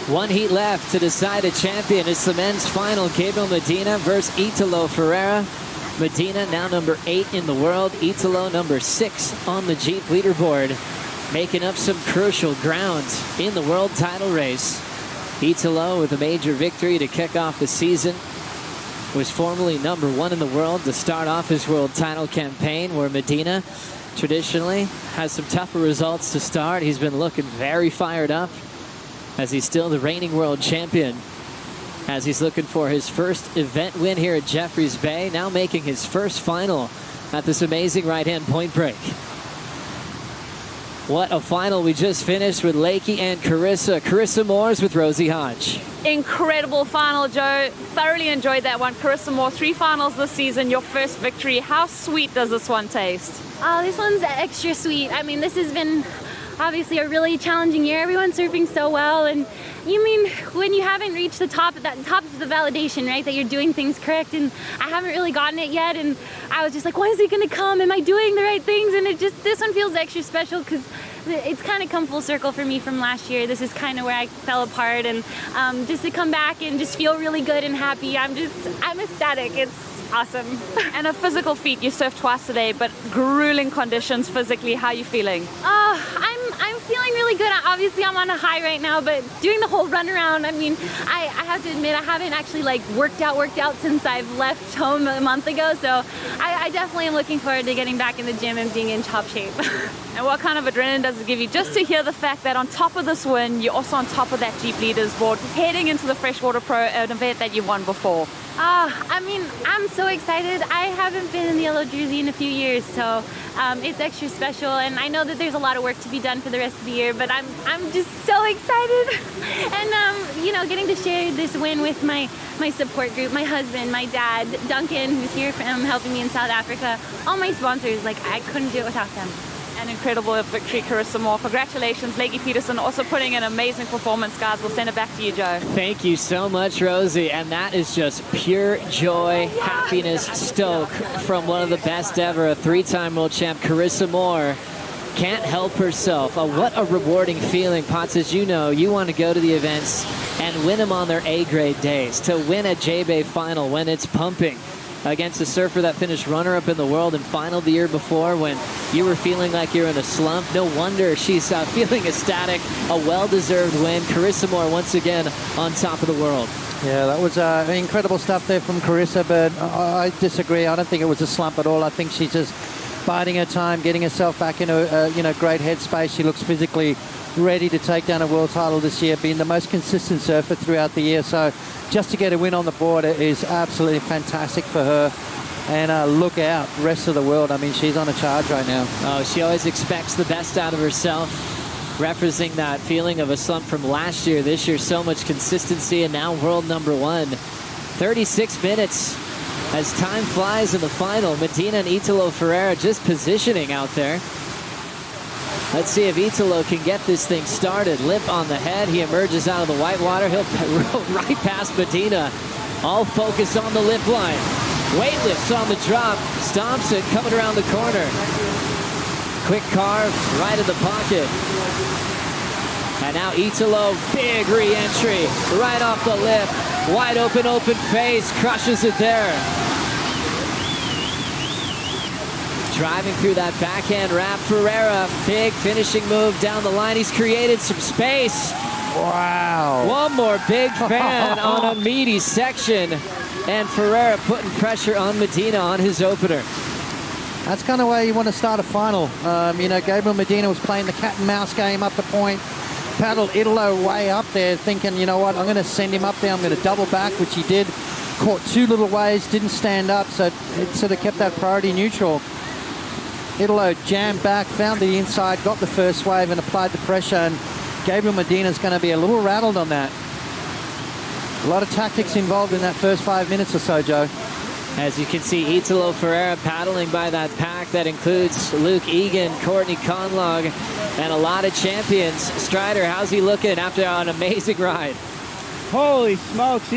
One heat left to decide a champion. It's the men's final. Gabriel Medina versus Italo Ferreira. Medina now number 8 in the world. Italo number 6 on the Jeep leaderboard. Making up some crucial ground in the world title race. Italo with a major victory to kick off the season. Was formerly number 1 in the world to start off his world title campaign, where Medina traditionally has some tougher results to start. He's been looking very fired up as he's still the reigning world champion, as he's looking for his first event win here at Jeffreys Bay, now making his first final at this amazing right-hand point break. What a final we just finished with Lakey and Carissa. Carissa Moores with Rosie Hodge. Incredible final, Joe. Thoroughly enjoyed that one. Carissa Moore, 3 finals this season, your first victory. How sweet does this one taste? Oh, this one's extra sweet. I mean, this has been obviously a really challenging year. Everyone's surfing so well, and you mean when you haven't reached the top of the validation, right, that you're doing things correct, and I haven't really gotten it yet, and I was just like, when is it gonna come? Am I doing the right things? And this one feels extra special because it's kind of come full circle for me from last year. This is kind of where I fell apart, and just to come back and just feel really good and happy, I'm ecstatic. It's awesome. And a physical feat. You surfed twice today, but grueling conditions physically. How are you feeling? I'm feeling really good. Obviously, I'm on a high right now, but doing the whole run around, I mean, I have to admit, I haven't actually like worked out since I've left home a month ago. So I definitely am looking forward to getting back in the gym and being in top shape. And what kind of adrenaline does it give you just to hear the fact that on top of this win, you're also on top of that Jeep Leaders board, heading into the Freshwater Pro, an event that you won before? I mean, I'm so excited. I haven't been in the yellow jersey in a few years, so it's extra special. And I know that there's a lot of work to be done for the rest of the year, but I'm just so excited. And you know, getting to share this win with my support group, my husband, my dad, Duncan, who's here from helping me in South Africa, all my sponsors. Like, I couldn't do it without them. An incredible victory, Carissa Moore. Congratulations, Lakey Peterson, also putting in an amazing performance, guys. We'll send it back to you, Joe. Thank you so much, Rosie. And that is just pure joy, happiness, stoke from one of the best ever, a 3-time world champ, Carissa Moore. Can't help herself. What a rewarding feeling, Potts. As you know, you want to go to the events and win them on their A-grade days. To win a J-Bay final when it's pumping against a surfer that finished runner-up in the world and final the year before when you were feeling like you're in a slump. No wonder she's feeling ecstatic. A well-deserved win. Carissa Moore once again on top of the world. Yeah, that was incredible stuff there from Carissa, but I disagree. I don't think it was a slump at all. I think she's just biding her time, getting herself back into a great headspace. She looks physically ready to take down a world title this year, being the most consistent surfer throughout the year. So just to get a win on the board is absolutely fantastic for her. And look out, rest of the world. I mean, she's on a charge right now. Oh, she always expects the best out of herself, referencing that feeling of a slump from last year. This year, so much consistency, and now world number 1. 36 minutes as time flies in the final. Medina and Italo Ferreira just positioning out there. Let's see if Italo can get this thing started. Lip on the head. He emerges out of the white water. He'll roll right past Medina. All focus on the lip line. Weightlifts on the drop. Stomps it, coming around the corner. Quick carve right in the pocket. And now Italo, big re-entry. Right off the lip. Wide open face. Crushes it there. Driving through that backhand wrap. Ferreira, big finishing move down the line. He's created some space. Wow. One more big fan on a meaty section. And Ferreira putting pressure on Medina on his opener. That's kind of where you want to start a final. You know, Gabriel Medina was playing the cat and mouse game up the point. Paddled Italo way up there thinking, you know what, I'm going to send him up there. I'm going to double back, which he did. Caught 2 little waves, didn't stand up, so it sort of kept that priority neutral. Italo jammed back, found the inside, got the first wave and applied the pressure, and Gabriel Medina's going to be a little rattled on that. A lot of tactics involved in that first 5 minutes or so, Joe. As you can see, Italo Ferreira paddling by that pack that includes Luke Egan, Courtney Conlog, and a lot of champions. Strider, how's he looking after an amazing ride? Holy smokes,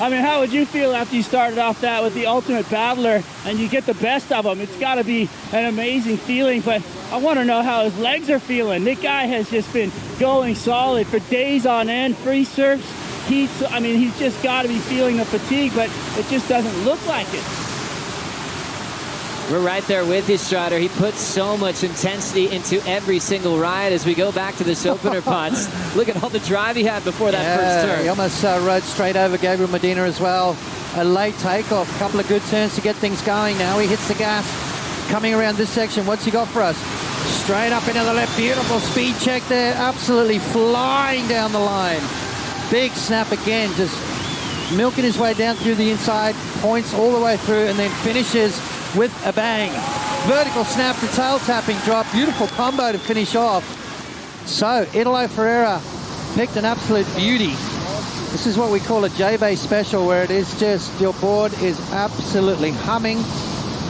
I mean, how would you feel after you started off that with the ultimate battler and you get the best of him? It's got to be an amazing feeling, but I want to know how his legs are feeling. That guy has just been going solid for days on end, free surfs, heats. I mean, he's just got to be feeling the fatigue, but it just doesn't look like it. We're right there with you, Strider. He puts so much intensity into every single ride. As we go back to this opener pots, look at all the drive he had before that first turn. He almost rode straight over Gabriel Medina as well. A late takeoff, a couple of good turns to get things going. Now he hits the gas. Coming around this section, what's he got for us? Straight up into the left. Beautiful speed check there. Absolutely flying down the line. Big snap again, just milking his way down through the inside, points all the way through, and then finishes with a bang. Vertical snap to tail tapping drop. Beautiful combo to finish off. So Italo Ferreira picked an absolute beauty. This is what we call a J-Bay special, where it is just your board is absolutely humming,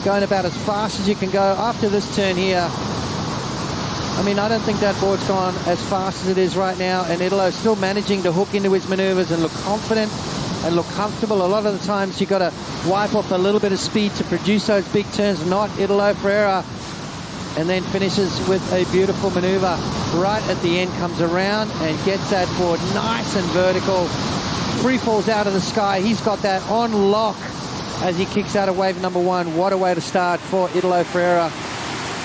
going about as fast as you can go. After this turn here, I mean, I don't think that board's gone as fast as it is right now, and Italo's still managing to hook into his maneuvers and look confident and look comfortable. A lot of the times you got to wipe off a little bit of speed to produce those big turns. Not Italo Ferreira, and then finishes with a beautiful maneuver right at the end, comes around and gets that board nice and vertical, free falls out of the sky. He's got that on lock as he kicks out of wave number one. What a way to start for Italo Ferreira,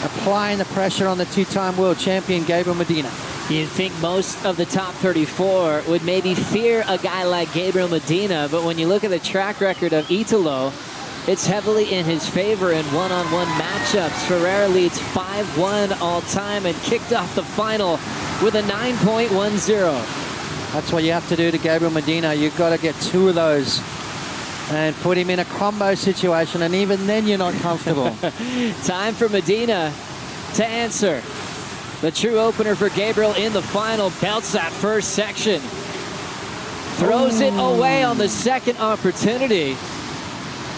applying the pressure on the two-time world champion Gabriel Medina. You'd think most of the top 34 would maybe fear a guy like Gabriel Medina, but when you look at the track record of Italo, it's heavily in his favor in one-on-one matchups. Ferreira leads 5-1 all-time and kicked off the final with a 9.10. That's what you have to do to Gabriel Medina. You've got to get two of those and put him in a combo situation, and even then you're not comfortable. Time for Medina to answer. The true opener for Gabriel in the final. Belts that first section. Throws it away on the second opportunity.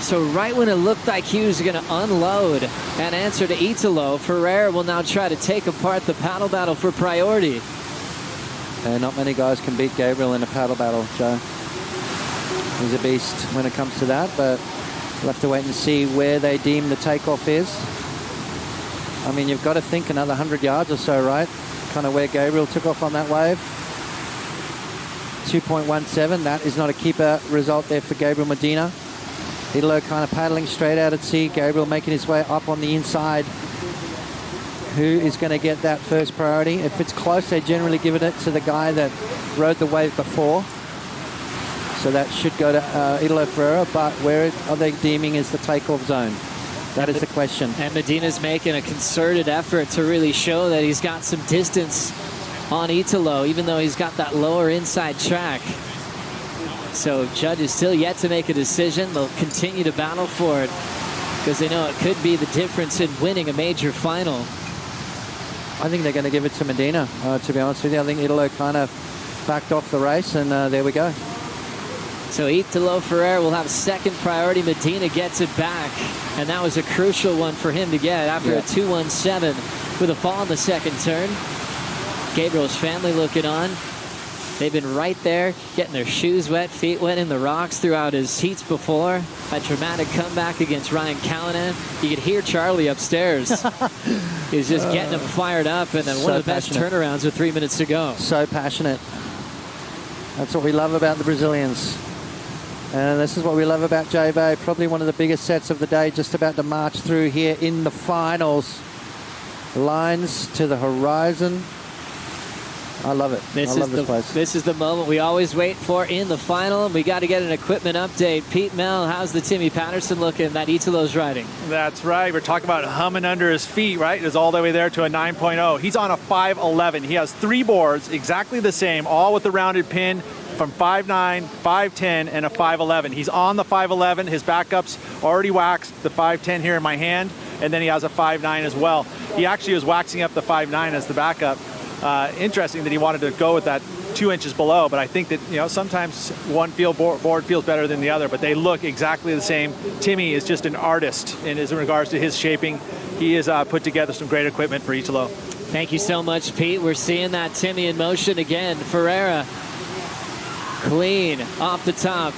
So right when it looked like he was going to unload and answer to Italo, Ferreira will now try to take apart the paddle battle for priority. And not many guys can beat Gabriel in a paddle battle, Joe. He's a beast when it comes to that, but we'll have to wait and see where they deem the takeoff is. I mean, you've got to think another 100 yards or so, right? Kind of where Gabriel took off on that wave. 2.17, that is not a keeper result there for Gabriel Medina. Italo kind of paddling straight out at sea. Gabriel making his way up on the inside. Who is going to get that first priority? If it's close, they generally give it to the guy that rode the wave before. So that should go to Italo Ferreira, but where are they deeming is the takeoff zone? That is the question. And Medina's making a concerted effort to really show that he's got some distance on Italo, even though he's got that lower inside track. So judges still yet to make a decision. They'll continue to battle for it because they know it could be the difference in winning a major final. I think they're going to give it to Medina, to be honest with you. I think Italo kind of backed off the race, and there we go. So Italo Ferreira will have second priority. Medina gets it back, and that was a crucial one for him to get after a 2.17 with a fall in the second turn. Gabriel's family looking on. They've been right there, getting their shoes wet, feet wet in the rocks throughout his heats before. A dramatic comeback against Ryan Callanan. You could hear Charlie upstairs. He's just getting him fired up, and then one of the best turnarounds with 3 minutes to go. So passionate. That's what we love about the Brazilians. And this is what we love about J-Bay. Probably one of the biggest sets of the day, just about to march through here in the finals. Lines to the horizon. I love it. I love this place. This is the moment we always wait for in the final. We got to get an equipment update. Pete Mel, how's the Timmy Patterson looking that Italo's riding? That's right. We're talking about humming under his feet, right? It's all the way there to a 9.0. He's on a 5.11. He has three boards, exactly the same, all with the rounded pin from 5.9, 5.10, and a 5.11. He's on the 5.11. His backup's already waxed, the 5.10 here in my hand, and then he has a 5.9 as well. He actually was waxing up the 5.9 as the backup. Interesting that he wanted to go with that 2 inches below, but I think that, you know, sometimes one board feels better than the other, but they look exactly the same. Timmy is just an artist in regards to his shaping. He has put together some great equipment for Italo. Thank you so much, Pete. We're seeing that Timmy in motion again. Ferreira, clean off the top.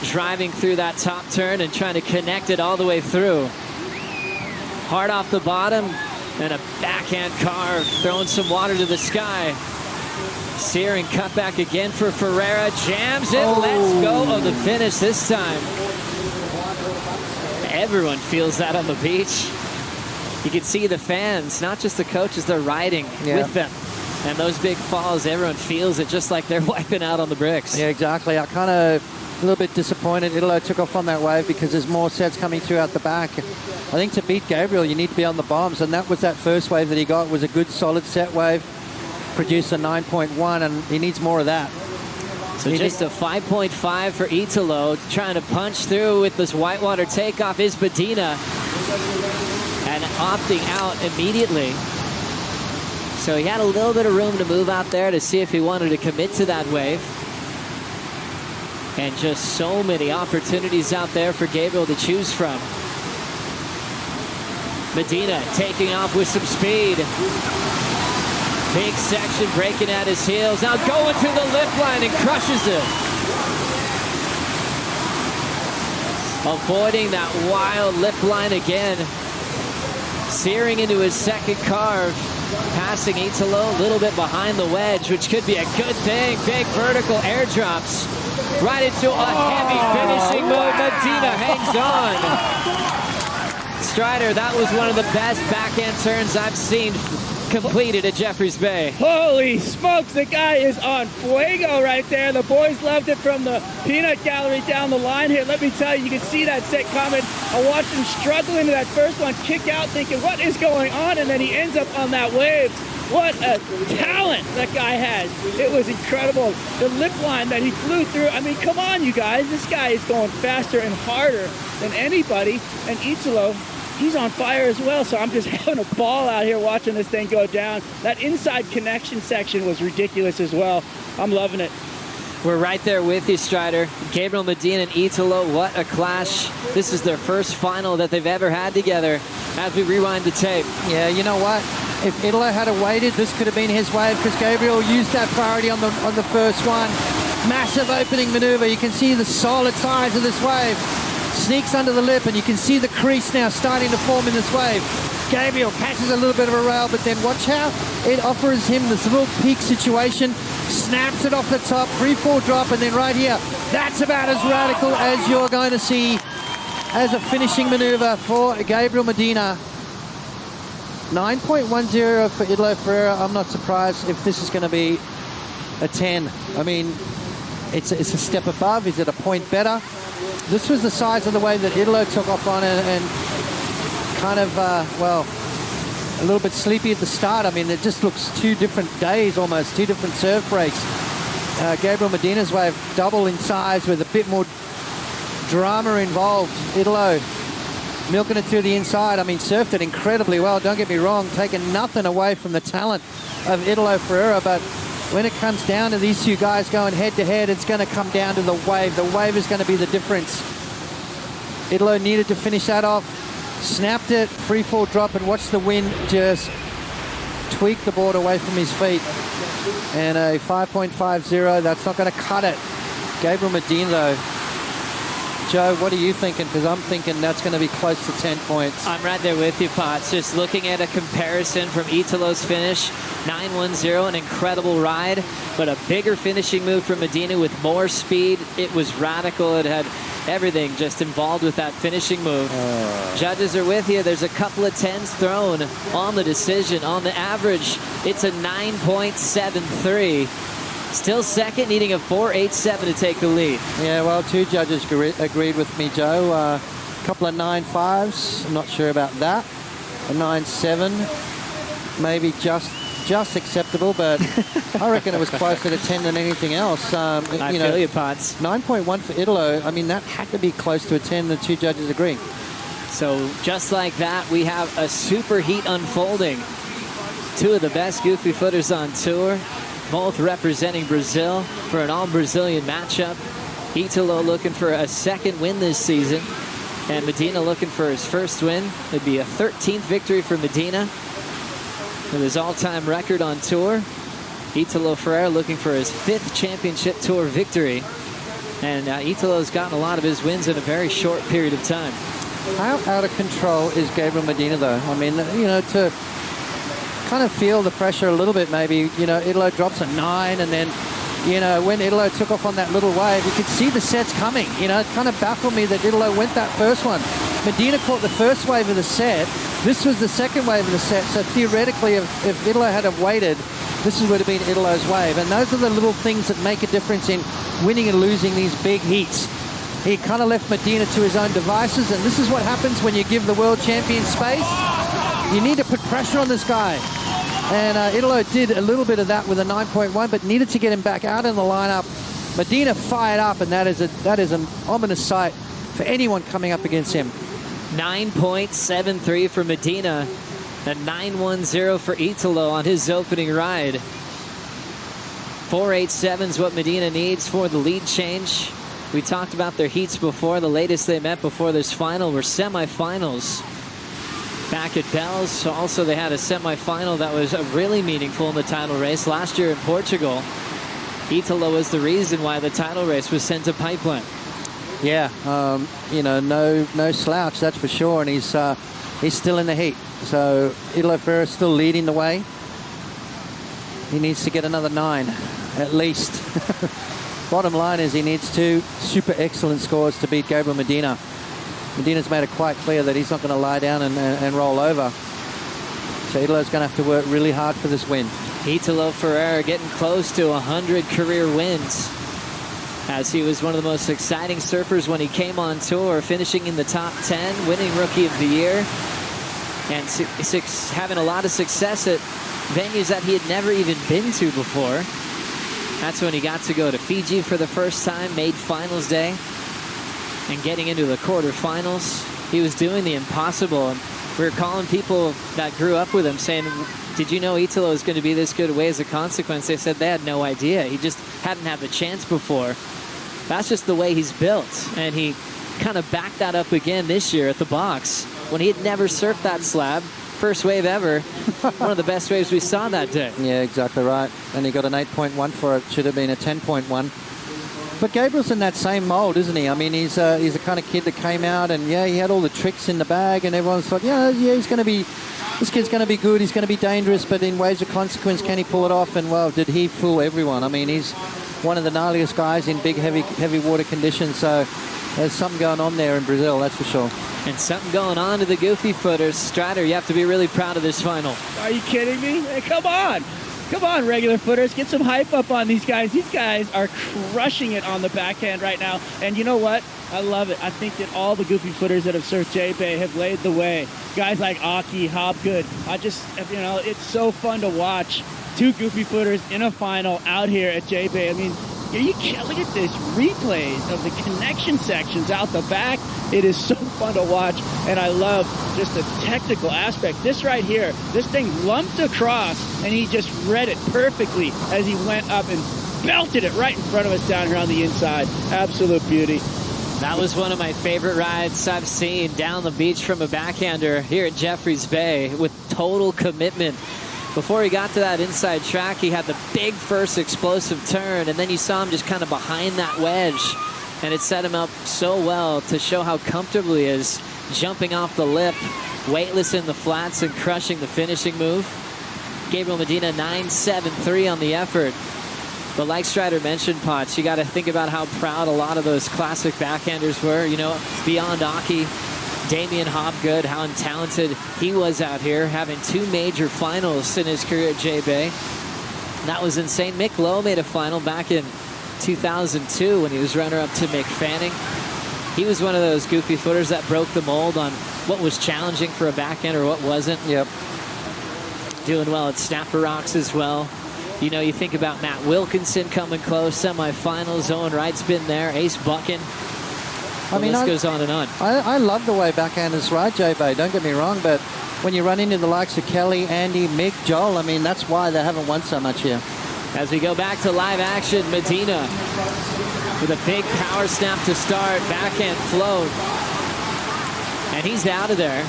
driving through that top turn and trying to connect it all the way through. Hard off the bottom, and a backhand carve, throwing some water to the sky. Searing cutback again for Ferreira, jams it, lets go of the finish this time. Everyone feels that on the beach. You can see the fans, not just the coaches, they're riding with them. And those big falls, everyone feels it just like they're wiping out on the bricks. Yeah, exactly. I kind of a little bit disappointed Italo took off on that wave because there's more sets coming through out the back. I think to beat Gabriel, you need to be on the bombs, and that was that first wave that he got was a good solid set wave. Produced a 9.1, and he needs more of that. So just a 5.5 for Italo, trying to punch through with this whitewater takeoff is Medina, and opting out immediately. So he had a little bit of room to move out there to see if he wanted to commit to that wave. And just so many opportunities out there for Gabriel to choose from. Medina taking off with some speed. Big section breaking at his heels. Now going to the lip line and crushes it. Avoiding that wild lip line again. Searing into his second carve. Passing Italo a little bit behind the wedge, which could be a good thing. Big vertical airdrops. Right into a heavy finishing move. Medina hangs on. Strider, that was one of the best backhand turns I've seen completed at Jeffreys Bay. Holy smokes, the guy is on fuego right there. The boys loved it from the peanut gallery down the line here. Let me tell you, you can see that set coming. I watched him struggle into that first one, kick out thinking, what is going on? And then he ends up on that wave. What a talent that guy has. It was incredible. The lip line that he flew through. I mean, come on, you guys. This guy is going faster and harder than anybody. And Italo, he's on fire as well, so I'm just having a ball out here watching this thing go down. That inside connection section was ridiculous as well. I'm loving it. We're right there with you, Strider. Gabriel Medina and Italo, what a clash. This is their first final that they've ever had together as we rewind the tape. Yeah, you know what? If Italo had waited, this could have been his wave because Gabriel used that priority on the first one. Massive opening maneuver. You can see the solid size of this wave. Sneaks under the lip, and you can see the crease now starting to form in this wave. Gabriel catches a little bit of a rail, but then watch how it offers him this little peak situation. Snaps it off the top, free fall drop, and then right here, that's about as radical as you're going to see as a finishing maneuver for Gabriel Medina. 9.10 for Italo Ferreira. I'm not surprised if this is going to be a 10. I mean, it's a step above. Is it a point better? This was the size of the wave that Italo took off on, and kind of, well, a little bit sleepy at the start. I mean, it just looks two different days almost, two different serve breaks. Gabriel Medina's wave double in size with a bit more drama involved. Italo milking it through the inside. I mean, surfed it incredibly well, don't get me wrong, taking nothing away from the talent of Italo Ferreira, but when it comes down to these two guys going head-to-head, it's going to come down to the wave. The wave is going to be the difference. Italo needed to finish that off. Snapped it, free fall drop, and watch the wind just tweak the board away from his feet. And a 5.50, that's not going to cut it. Gabriel Medina, though. Joe, what are you thinking? Because I'm thinking that's going to be close to 10 points. I'm right there with you, Potts. Just looking at a comparison from Italo's finish, 9.10, an incredible ride, but a bigger finishing move from Medina with more speed. It was radical. It had everything just involved with that finishing move. Judges are with you. There's a couple of 10s thrown on the decision. On the average, it's a 9.73. Still second, needing a 4.87 to take the lead. Yeah, well, two judges agreed with me, Joe. A couple of 9.5s. I'm not sure about that. A 9.7, maybe just acceptable, but I reckon it was closer to 10 than anything else. I feel you, Potts. 9.1 for Italo. I mean, that had to be close to a 10. The two judges agree. So just like that, we have a super heat unfolding. Two of the best goofy footers on tour, both representing Brazil for an all-Brazilian matchup. Italo looking for a second win this season, and Medina looking for his first win. It'd be a 13th victory for Medina with his all-time record on tour. Italo Ferreira looking for his 5th championship tour victory. And Italo's gotten a lot of his wins in a very short period of time. How out of control is Gabriel Medina, though? I mean, you know, to kind of feel the pressure a little bit, maybe, you know, Italo drops a 9, and then, you know, when Italo took off on that little wave, you could see the sets coming. You know, it kind of baffled me that Italo went that first one. Medina caught the first wave of the set. This was the second wave of the set. So theoretically, if Italo had have waited, this would have been Italo's wave. And those are the little things that make a difference in winning and losing these big heats. He kind of left Medina to his own devices, and this is what happens when you give the world champion space. You need to put pressure on this guy. And Italo did a little bit of that with a 9.1, but needed to get him back out in the lineup. Medina fired up, and that is an ominous sight for anyone coming up against him. 9.73 for Medina, a 9.10 for Italo on his opening ride. 4.87 is what Medina needs for the lead change. We talked about their heats before. The latest they met before this final were semifinals back at Bells. Also, they had a semifinal that was really meaningful in the title race last year in Portugal. Italo was the reason why the title race was sent to Pipeline. Yeah, you know, no slouch, that's for sure, and he's still in the heat. So Italo Ferreira still leading the way. He needs to get another 9, at least. Bottom line is he needs 2 super excellent scores to beat Gabriel Medina. Medina's made it quite clear that he's not going to lie down and roll over. So Italo's going to have to work really hard for this win. Italo Ferreira getting close to 100 career wins, as he was one of the most exciting surfers when he came on tour, finishing in the top 10, winning Rookie of the Year, and having a lot of success at venues that he had never even been to before. That's when he got to go to Fiji for the first time, made finals day, and getting into the quarterfinals. He was doing the impossible, and we were calling people that grew up with him saying, did you know Italo is going to be this good away as a consequence? They said they had no idea. He just hadn't had the chance before. That's just the way he's built, and he kind of backed that up again this year at the box when he had never surfed that slab. First wave ever. One of the best waves we saw that day. Yeah, exactly right. And he got an 8.1 for it. Should have been a 10.1. But Gabriel's in that same mold, isn't he? I mean, he's the kind of kid that came out and, yeah, he had all the tricks in the bag, and everyone's thought, yeah, he's going to be, this kid's going to be good, he's going to be dangerous, but in waves of consequence, can he pull it off? And, well, did he fool everyone? I mean, he's one of the gnarliest guys in big, heavy water conditions, so there's something going on there in Brazil, that's for sure. And something going on to the goofy footers. Strider, you have to be really proud of this final. Are you kidding me? Hey, come on. Come on, regular footers. Get some hype up on these guys. These guys are crushing it on the backhand right now. And you know what? I love it. I think that all the goofy footers that have surfed J-Bay have laid the way. Guys like Aki, Hobgood. It's so fun to watch 2 goofy footers in a final out here at J-Bay. I mean, you can't look at this replays of the connection sections out the back. It is so fun to watch, and I love just the technical aspect. This right here, this thing lumped across, and he just read it perfectly as he went up and belted it right in front of us down here on the inside. Absolute beauty. That was one of my favorite rides I've seen down the beach from a backhander here at Jeffreys Bay with total commitment. Before he got to that inside track, he had the big first explosive turn, and then you saw him just kind of behind that wedge, and it set him up so well to show how comfortable he is jumping off the lip, weightless in the flats, and crushing the finishing move. Gabriel Medina 9.73 on the effort. But like Strider mentioned, Potts, you got to think about how proud a lot of those classic backhanders were. You know, beyond Aki, Damian Hobgood, how talented he was out here, having 2 major finals in his career at J-Bay. That was insane. Mick Lowe made a final back in 2002 when he was runner-up to Mick Fanning. He was one of those goofy footers that broke the mold on what was challenging for a backhand or what wasn't. Yep. Doing well at Snapper Rocks as well. You know, you think about Matt Wilkinson coming close, semifinals. Owen Wright's been there. Ace Buchan. The list goes on and on. I love the way backhanders ride J-Bay, don't get me wrong, but when you run into the likes of Kelly, Andy, Mick, Joel, I mean, that's why they haven't won so much here. As we go back to live action, Medina with a big power snap to start, backhand float. And he's out of there.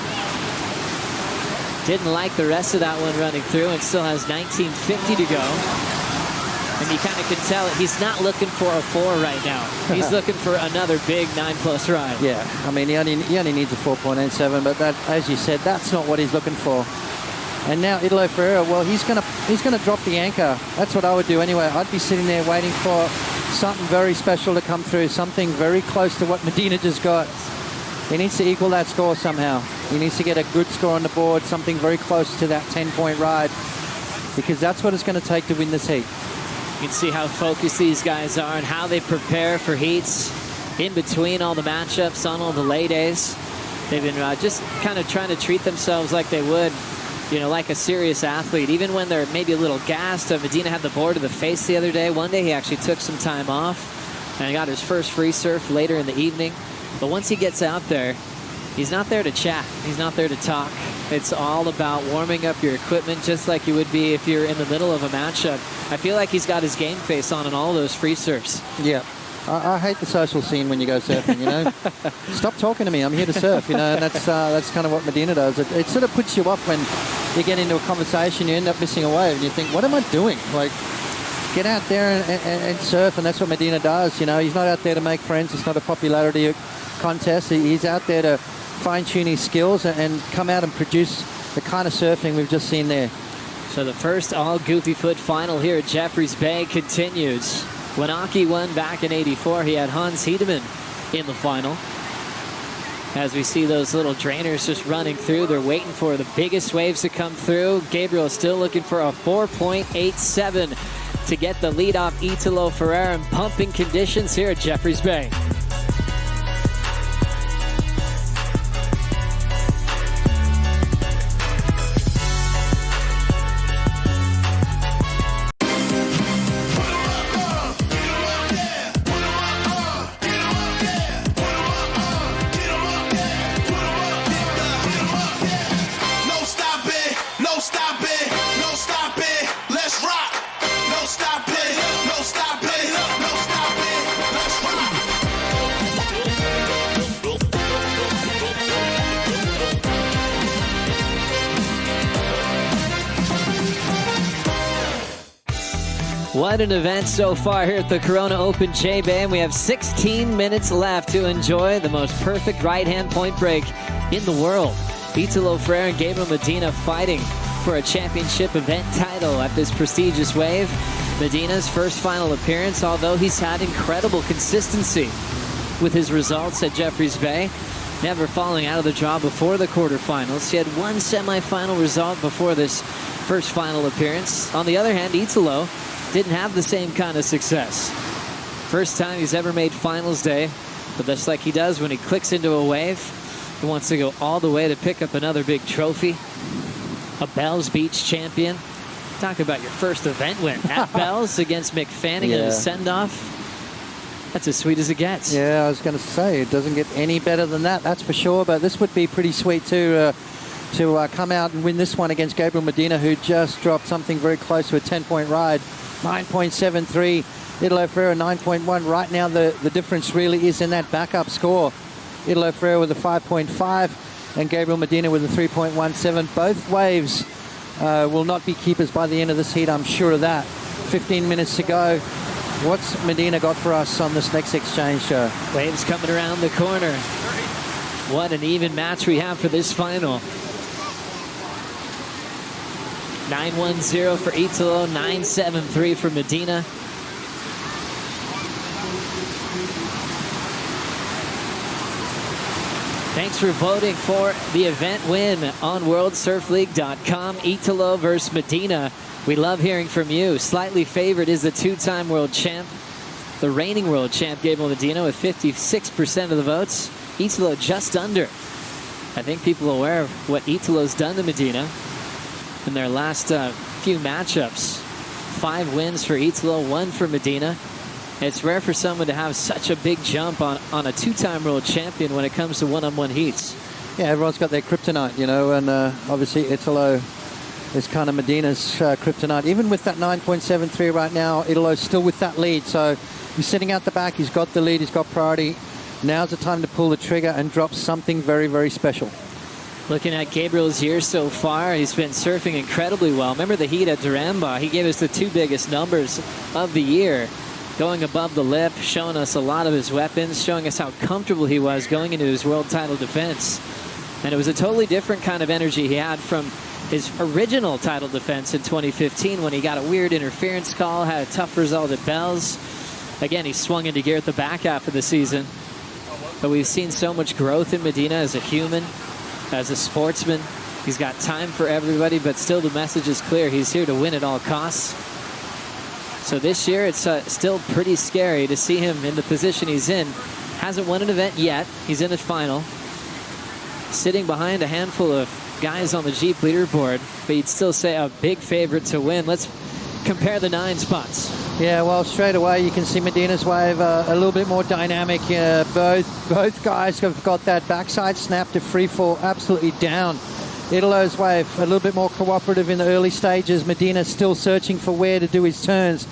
Didn't like the rest of that one running through and still has 19.50 to go. And you kind of can tell he's not looking for a 4 right now. He's looking for another big 9+ ride. Yeah, I mean, he only needs a 4.87, but that, as you said, that's not what he's looking for. And now Italo Ferreira, well, he's gonna drop the anchor. That's what I would do anyway. I'd be sitting there waiting for something very special to come through, something very close to what Medina just got. He needs to equal that score somehow. He needs to get a good score on the board, something very close to that 10-point ride, because that's what it's going to take to win this heat. You can see how focused these guys are and how they prepare for heats in between all the matchups on all the lay days. They've been just kind of trying to treat themselves like they would, you know, like a serious athlete. Even when they're maybe a little gassed. Medina had the board to the face the other day. One day he actually took some time off and got his first free surf later in the evening. But once he gets out there, he's not there to chat. He's not there to talk. It's all about warming up your equipment just like you would be if you're in the middle of a matchup. I feel like he's got his game face on in all those free surfs. Yeah. I hate the social scene when you go surfing, you know. Stop talking to me. I'm here to surf, you know, and that's kind of what Medina does. It sort of puts you off when you get into a conversation, you end up missing a wave, and you think, what am I doing? Like, get out there and surf, and that's what Medina does, you know. He's not out there to make friends. It's not a popularity contest. He's out there to fine-tune his skills and come out and produce the kind of surfing we've just seen there. So the first all-Goofy Foot final here at Jeffreys Bay continues. When Aki won back in '84, he had Hans Hedemann in the final. As we see those little drainers just running through, they're waiting for the biggest waves to come through. Gabriel is still looking for a 4.87 to get the lead off Italo Ferreira in pumping conditions here at Jeffreys Bay. What an event so far here at the Corona Open J-Bay. We have 16 minutes left to enjoy the most perfect right-hand point break in the world. Italo Ferreira and Gabriel Medina fighting for a championship event title at this prestigious wave. Medina's first final appearance, although he's had incredible consistency with his results at Jeffreys Bay, never falling out of the draw before the quarterfinals. He had one semifinal result before this first final appearance. On the other hand, Italo didn't have the same kind of success. First time he's ever made finals day, but that's like he does when he clicks into a wave. He wants to go all the way to pick up another big trophy. A Bells Beach champion. Talk about your first event win at Bells against Mick Fanning in a send-off. That's as sweet as it gets. Yeah, I was going to say, it doesn't get any better than that, that's for sure, but this would be pretty sweet too, to come out and win this one against Gabriel Medina, who just dropped something very close to a 10-point ride. 9.73, Italo Ferreira 9.1. Right now the difference really is in that backup score. Italo Ferreira with a 5.5 and Gabriel Medina with a 3.17. Both waves will not be keepers by the end of this heat, I'm sure of that. 15 minutes to go. What's Medina got for us on this next exchange show? Waves coming around the corner. What an even match we have for this final. 9-1-0 for Italo, 9-7-3 for Medina. Thanks for voting for the event win on WorldSurfLeague.com. Italo versus Medina. We love hearing from you. Slightly favored is the two-time world champ, the reigning world champ, Gabriel Medina, with 56% of the votes. Italo just under. I think people are aware of what Italo's done to Medina in their last few matchups. 5 wins for Italo, 1 for Medina. It's rare for someone to have such a big jump on a two-time world champion when it comes to one-on-one heats. Yeah, everyone's got their kryptonite, you know, and obviously Italo is kind of Medina's kryptonite. Even with that 9.73 right now, Italo's still with that lead. So he's sitting out the back, he's got the lead, he's got priority. Now's the time to pull the trigger and drop something very, very special. Looking at Gabriel's year so far, he's been surfing incredibly well. Remember the heat at Duramba? He gave us the 2 biggest numbers of the year. Going above the lip, showing us a lot of his weapons, showing us how comfortable he was going into his world title defense. And it was a totally different kind of energy he had from his original title defense in 2015 when he got a weird interference call, had a tough result at Bells. Again, he swung into gear at the back half of the season. But we've seen so much growth in Medina as a human, as a sportsman. He's got time for everybody, but still the message is clear. He's here to win at all costs. So this year, it's still pretty scary to see him in the position he's in. Hasn't won an event yet. He's in the final. Sitting behind a handful of guys on the Jeep leaderboard, but you'd still say a big favorite to win. Let's compare the 9 spots. Yeah, well, straight away you can see Medina's wave a little bit more dynamic. Both guys have got that backside snap to free fall absolutely down. Italo's wave a little bit more cooperative in the early stages. Medina still searching for where to do his turns.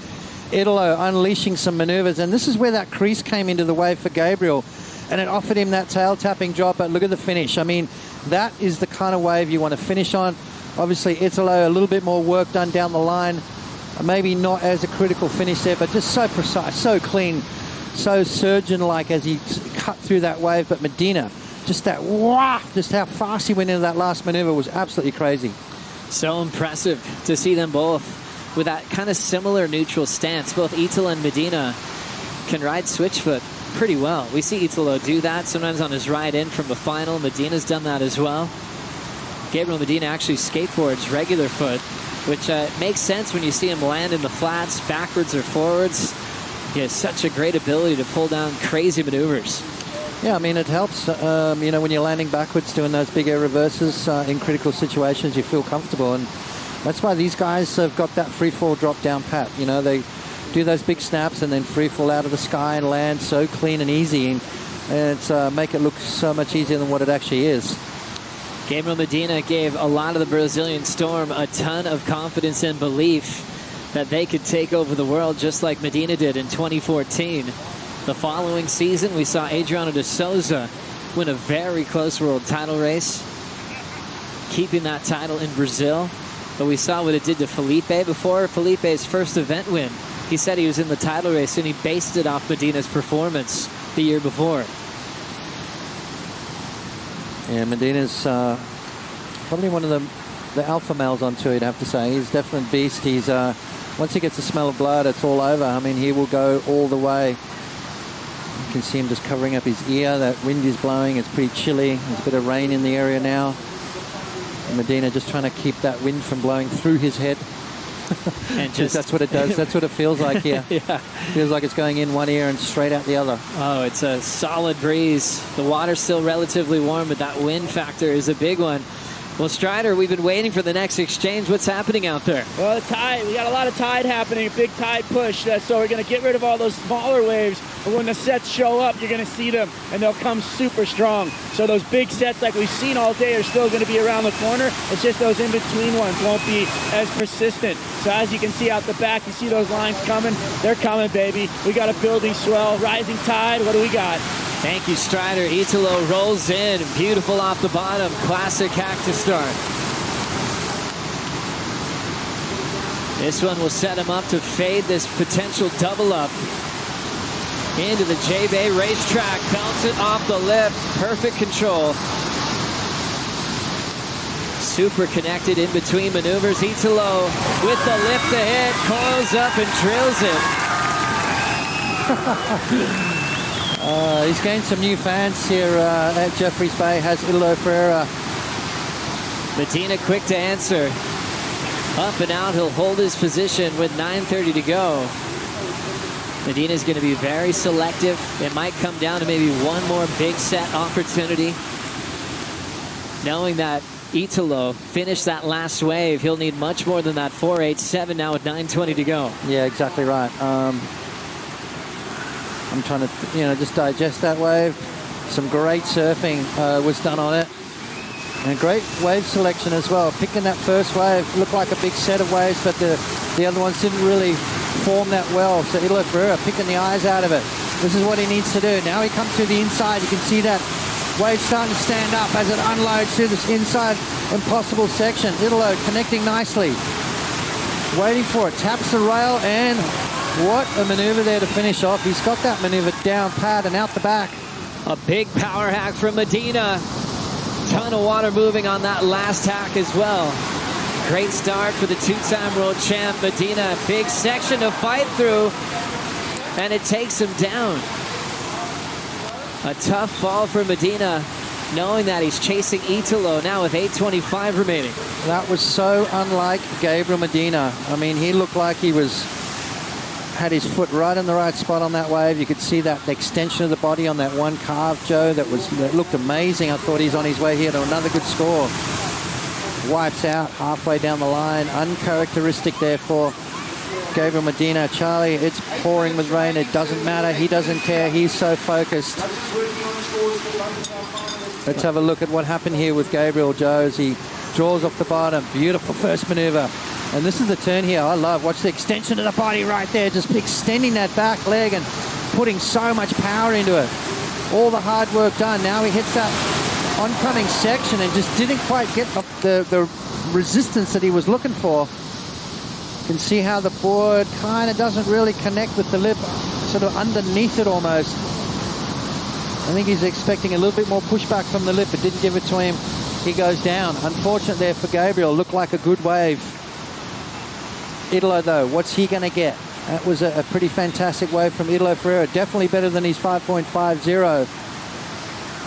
Italo unleashing some maneuvers, and this is where that crease came into the wave for Gabriel, and it offered him that tail tapping drop. But look at the finish. I mean, that is the kind of wave you want to finish on. Obviously, Italo a little bit more work done down the line. Maybe not as a critical finish there, but just so precise, so clean, so surgeon-like as he cut through that wave. But Medina, just that wah, just how fast he went into that last maneuver was absolutely crazy. So impressive to see them both with that kind of similar neutral stance. Both Italo and Medina can ride switchfoot pretty well. We see Italo do that sometimes on his ride in from the final. Medina's done that as well. Gabriel Medina actually skateboards regular foot, which makes sense when you see him land in the flats, backwards or forwards. He has such a great ability to pull down crazy maneuvers. Yeah, I mean, it helps, when you're landing backwards, doing those big air reverses in critical situations, you feel comfortable. And that's why these guys have got that free fall drop down pat. You know, they do those big snaps and then free fall out of the sky and land so clean and easy. And it's make it look so much easier than what it actually is. Gabriel Medina gave a lot of the Brazilian Storm a ton of confidence and belief that they could take over the world just like Medina did in 2014. The following season, we saw Adriano de Souza win a very close world title race, keeping that title in Brazil. But we saw what it did to Felipe before Felipe's first event win. He said he was in the title race, and he based it off Medina's performance the year before. Yeah, Medina's probably one of the alpha males on tour, you'd have to say. He's definitely a beast. He's once he gets the smell of blood, it's all over. I mean, he will go all the way. You can see him just covering up his ear. That wind is blowing. It's pretty chilly. There's a bit of rain in the area now. And Medina just trying to keep that wind from blowing through his head. And just that's what it does. That's what it feels like here. Yeah. Feels like it's going in one ear and straight out the other. Oh, it's a solid breeze. The water's still relatively warm, but that wind factor is a big one. Well, Strider, we've been waiting for the next exchange. What's happening out there? Well, the tide. We got a lot of tide happening, big tide push. So we're going to get rid of all those smaller waves. But when the sets show up, you're going to see them, and they'll come super strong. So those big sets like we've seen all day are still going to be around the corner. It's just those in-between ones won't be as persistent. So as you can see out the back, you see those lines coming. They're coming, baby. We got a building swell, rising tide. What do we got? Thank you, Strider. Italo rolls in. Beautiful off the bottom. Classic hack to start. This one will set him up to fade this potential double up into the J-Bay racetrack. Bounce it off the lip. Perfect control. Super connected in between maneuvers. Italo with the lip to hit. Coils up and drills it. He's gained some new fans here at Jeffreys Bay, has Italo Ferreira. Medina quick to answer. Up and out, he'll hold his position with 9:30 to go. Medina's going to be very selective. It might come down to maybe one more big set opportunity. Knowing that Italo finished that last wave, he'll need much more than that 4.87 now with 9:20 to go. Yeah, exactly right. I'm trying to, just digest that wave. Some great surfing was done on it. And great wave selection as well. Picking that first wave looked like a big set of waves, but the other ones didn't really form that well. So Italo Ferreira picking the eyes out of it. This is what he needs to do. Now he comes to the inside. You can see that Wave starting to stand up as it unloads through this inside impossible section. Italo connecting nicely. Waiting for it. Taps the rail, and what a maneuver there to finish off. He's got that maneuver down pat and out the back. A big power hack from Medina. Ton of water moving on that last hack as well. Great start for the two-time world champ, Medina. Big section to fight through, and it takes him down. A tough fall for Medina, knowing that he's chasing Italo now with 8:25 remaining. That was so unlike Gabriel Medina. I mean, he looked like he had his foot right in the right spot on that wave. You could see that the extension of the body on that one carve, Joe, that looked amazing. I thought he's on his way here to another good score. Wipes out halfway down the line. Uncharacteristic there for Gabriel Medina. Charlie, it's pouring with rain. It doesn't matter. He doesn't care. He's so focused. Let's have a look at what happened here with Gabriel, Joe, as he draws off the bottom. Beautiful first maneuver. And this is the turn here I love. Watch the extension of the body right there. Just extending that back leg and putting so much power into it. All the hard work done. Now he hits that oncoming section and just didn't quite get the resistance that he was looking for. You can see how the board kind of doesn't really connect with the lip, sort of underneath it almost. I think he's expecting a little bit more pushback from the lip. It didn't give it to him. He goes down. Unfortunate there for Gabriel. Looked like a good wave. Italo, though, what's he going to get? That was a pretty fantastic wave from Italo Ferreira. Definitely better than his 5.50.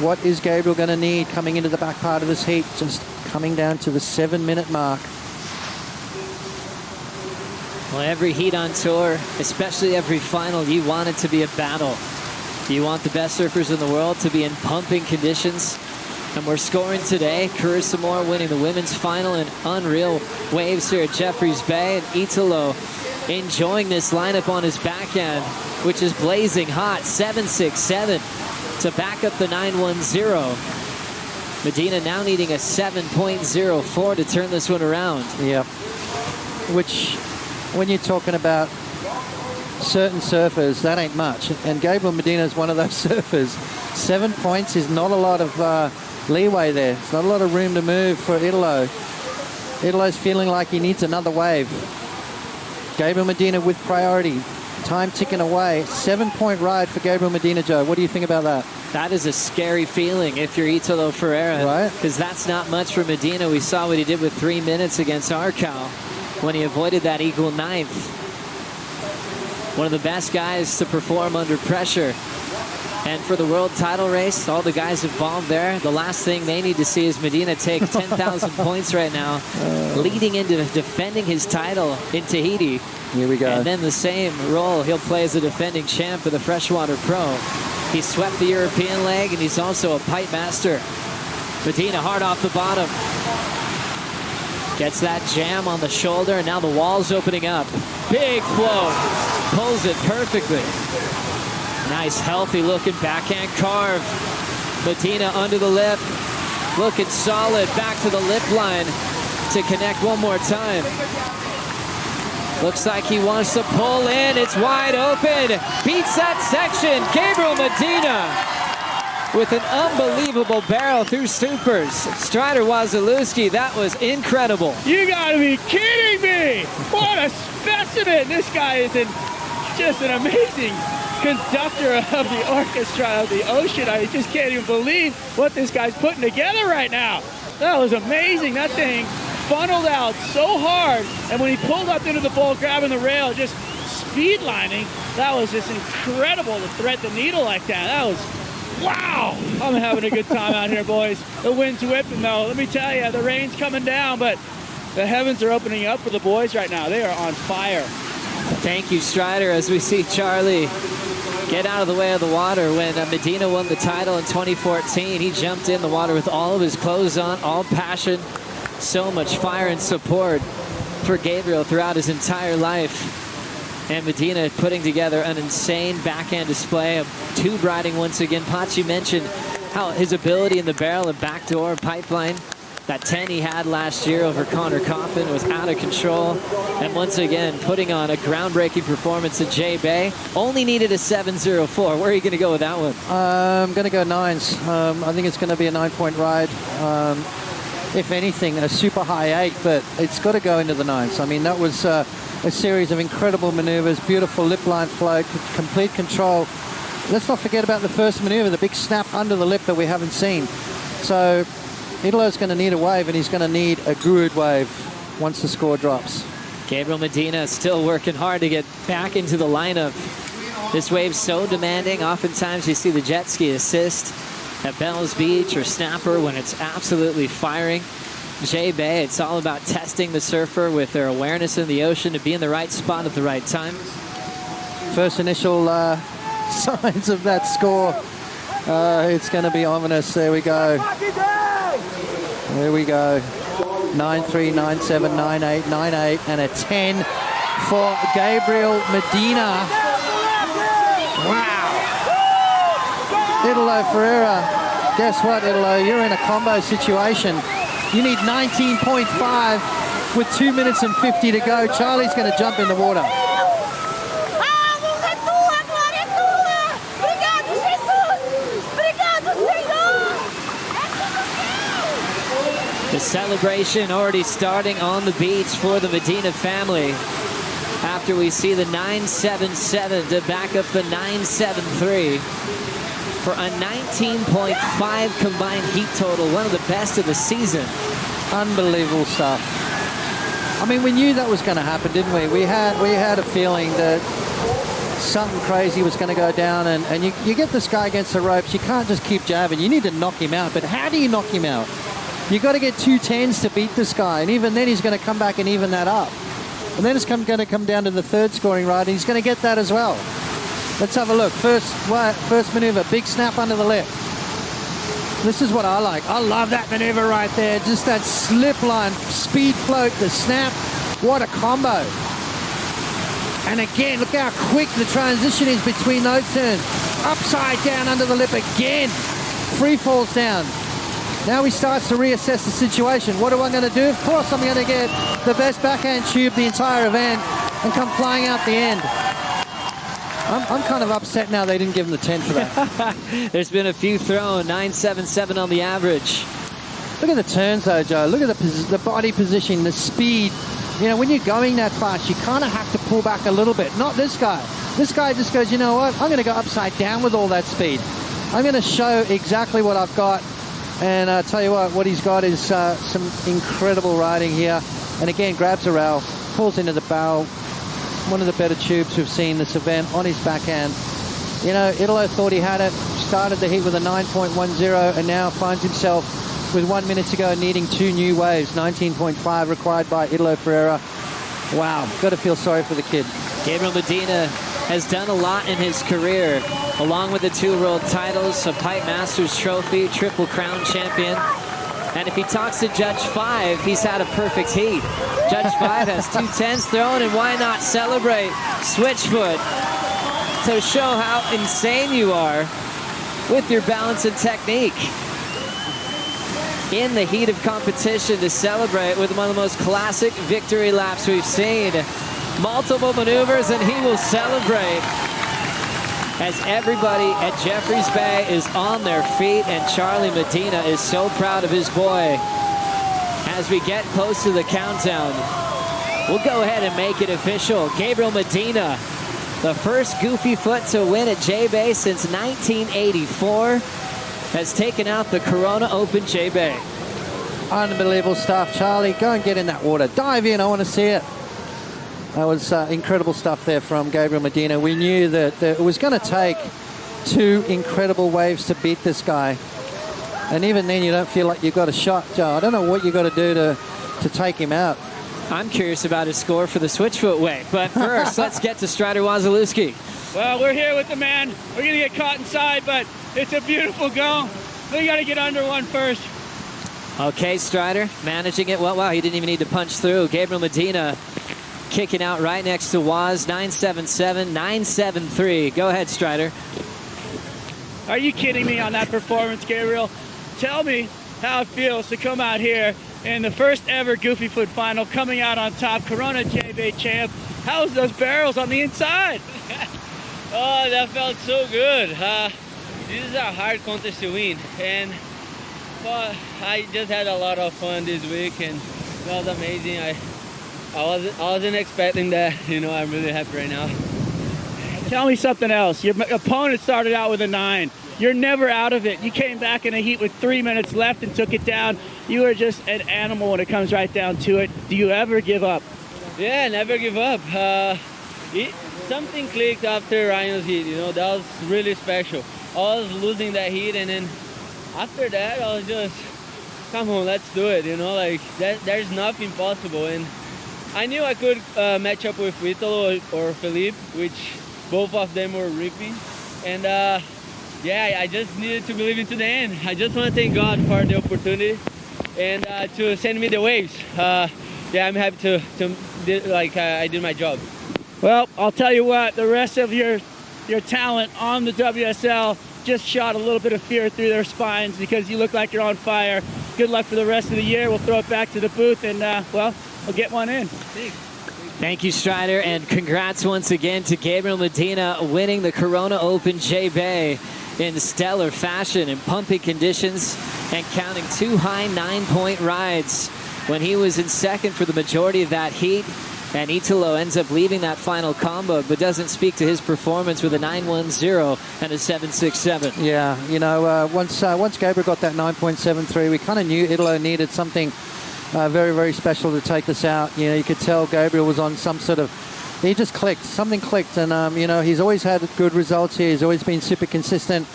What is Gabriel going to need coming into the back part of this heat? Just coming down to the 7-minute mark. Well, every heat on tour, especially every final, you want it to be a battle. You want the best surfers in the world to be in pumping conditions. And we're scoring today. Carissa Moore winning the women's final in unreal waves here at Jeffreys Bay. And Italo enjoying this lineup on his backhand, which is blazing hot. 7.67 to back up the 9.10. Medina now needing a 7.04 to turn this one around. Yep. Which, when you're talking about certain surfers, that ain't much. And Gabriel Medina is one of those surfers. 7 points is not a lot of leeway there. It's not a lot of room to move for Italo. Italo's feeling like he needs another wave. Gabriel Medina with priority. Time ticking away. 7-point ride for Gabriel Medina, Joe. What do you think about that? That is a scary feeling if you're Italo Ferreira. Right. Because that's not much for Medina. We saw what he did with 3 minutes against Arcal when he avoided that equal ninth. One of the best guys to perform under pressure. And for the world title race, all the guys involved there, the last thing they need to see is Medina take 10,000 points right now, leading into defending his title in Tahiti. Here we go. And then the same role he'll play as a defending champ for the Freshwater Pro. He swept the European leg, and he's also a pipe master. Medina hard off the bottom. Gets that jam on the shoulder, and now the wall's opening up. Big flow. Pulls it perfectly. Nice, healthy-looking backhand carve. Medina under the lip. Looking solid. Back to the lip line to connect one more time. Looks like he wants to pull in. It's wide open. Beats that section. Gabriel Medina with an unbelievable barrel through supers. Strider Wasilewski, that was incredible. You gotta be kidding me! What a specimen! This guy is just an amazing conductor of the orchestra of the ocean. I just can't even believe what this guy's putting together right now. That was amazing. That thing funneled out so hard, and when he pulled up into the bowl, grabbing the rail, just speed lining, that was just incredible to thread the needle like that. That was, wow! I'm having a good time out here, boys. The wind's whipping, though. Let me tell you, the rain's coming down, but the heavens are opening up for the boys right now. They are on fire. Thank you, Strider, as we see Charlie get out of the way of the water. When Medina won the title in 2014, he jumped in the water with all of his clothes on, all passion, so much fire and support for Gabriel throughout his entire life. And Medina putting together an insane backhand display of tube riding once again. Pachi mentioned how his ability in the barrel and backdoor pipeline, That 10 he had last year over Connor Coffin was out of control. And once again, putting on a groundbreaking performance at J-Bay. Only needed a 7.04. Where are you going to go with that one? I'm going to go 9s. I think it's going to be a 9-point ride. If anything, a super high 8, but it's got to go into the 9s. I mean, that was a series of incredible maneuvers, beautiful lip line flow, complete control. Let's not forget about the first maneuver, the big snap under the lip that we haven't seen. So Italo's going to need a wave, and he's going to need a good wave once the score drops. Gabriel Medina still working hard to get back into the lineup. This wave's so demanding. Oftentimes you see the jet ski assist at Bells Beach or Snapper when it's absolutely firing. J-Bay, it's all about testing the surfer with their awareness in the ocean to be in the right spot at the right time. First initial signs of that score. It's going to be ominous. There we go. There we go. 9-3, 9-7, 9-8, 9-8, and a 10 for Gabriel Medina. Wow. Italo Ferreira. Guess what, Italo? You're in a combo situation. You need 19.5 with 2 minutes and 50 to go. Charlie's going to jump in the water. The celebration already starting on the beach for the Medina family after we see the 9.77 to back up the 9.73 for a 19.5 combined heat total, one of the best of the season. Unbelievable stuff. I mean, we knew that was going to happen, didn't we? We had a feeling that something crazy was going to go down, and you get this guy against the ropes. You can't just keep jabbing. You need to knock him out. But how do you knock him out? You've got to get 2 10s to beat this guy, and even then he's going to come back and even that up. And then it's going to come down to the third scoring ride, and he's going to get that as well. Let's have a look. First maneuver, big snap under the lip. This is what I like. I love that maneuver right there. Just that slip line, speed float, the snap. What a combo. And again, look how quick the transition is between those turns. Upside down under the lip again. Free falls down. Now he starts to reassess the situation. What am I going to do? Of course I'm going to get the best backhand tube the entire event and come flying out the end. I'm kind of upset now they didn't give him the 10 for that. There's been a few thrown, 9.77 on the average. Look at the turns though, Joe. Look at the body position, the speed. You know, when you're going that fast, you kind of have to pull back a little bit. Not this guy. This guy just goes, you know what? I'm going to go upside down with all that speed. I'm going to show exactly what I've got. And I'll tell you what he's got is some incredible riding here. And again, grabs a rail, pulls into the barrel. One of the better tubes we've seen this event on his backhand. You know, Italo thought he had it, started the heat with a 9.10, and now finds himself with 1 minute to go needing 2 new waves. 19.5 required by Italo Ferreira. Wow, got to feel sorry for the kid. Gabriel Medina has done a lot in his career, along with the 2 world titles, a Pipe Masters trophy, Triple Crown champion. And if he talks to Judge 5, he's had a perfect heat. Judge 5 has 2 10s thrown, and why not celebrate Switchfoot to show how insane you are with your balance and technique. In the heat of competition to celebrate with one of the most classic victory laps we've seen. Multiple maneuvers, and he will celebrate as everybody at Jeffreys Bay is on their feet, and Charlie Medina is so proud of his boy. As we get close to the countdown, we'll go ahead and make it official. Gabriel Medina, the first goofy foot to win at J-Bay since 1984, has taken out the Corona Open J-Bay. Unbelievable stuff. Charlie, go and get in that water. Dive in, I want to see it. That was incredible stuff there from Gabriel Medina. We knew that it was going to take 2 incredible waves to beat this guy. And even then, you don't feel like you've got a shot, Joe. I don't know what you've got to do to take him out. I'm curious about his score for the Switchfoot wave. But first, let's get to Strider Wasilewski. Well, we're here with the man. We're going to get caught inside, but it's a beautiful go. We got to get under one first. Okay, Strider, managing it. Well, wow, he didn't even need to punch through. Gabriel Medina kicking out right next to Waz, 9.77, 9.73. Go ahead, Strider. Are you kidding me on that performance, Gabriel? Tell me how it feels to come out here in the first ever Goofy Foot final, coming out on top, Corona J-Bay champ. How's those barrels on the inside? Oh, that felt so good. This is a hard contest to win, and I just had a lot of fun this week, and it was amazing. I wasn't expecting that. I'm really happy right now. Tell me something else. Your opponent started out with a 9. You're never out of it. You came back in a heat with 3 minutes left and took it down. You are just an animal when it comes right down to it. Do you ever give up? Yeah, never give up. Something clicked after Ryan's heat. That was really special. I was losing that heat, and then after that, I was just, come on, let's do it. There's nothing possible. And I knew I could match up with Italo or Felipe, which both of them were ripping. And yeah, I just needed to believe into the end. I just want to thank God for the opportunity and to send me the waves. Yeah, I'm happy I did my job. Well, I'll tell you what, the rest of your talent on the WSL just shot a little bit of fear through their spines because you look like you're on fire. Good luck for the rest of the year. We'll throw it back to the booth, and well, we'll get one in. Thanks. Thank you, Strider, and congrats once again to Gabriel Medina winning the Corona Open J-Bay in stellar fashion in pumping conditions and counting 2 high 9-point rides when he was in second for the majority of that heat. And Italo ends up leaving that final combo, but doesn't speak to his performance with a 9.10 and a 7.67. Yeah, once Gabriel got that 9.73, we kind of knew Italo needed something very, very special to take this out. You could tell Gabriel was on some sort of, he just clicked, something clicked, and he's always had good results here. He's always been super consistent.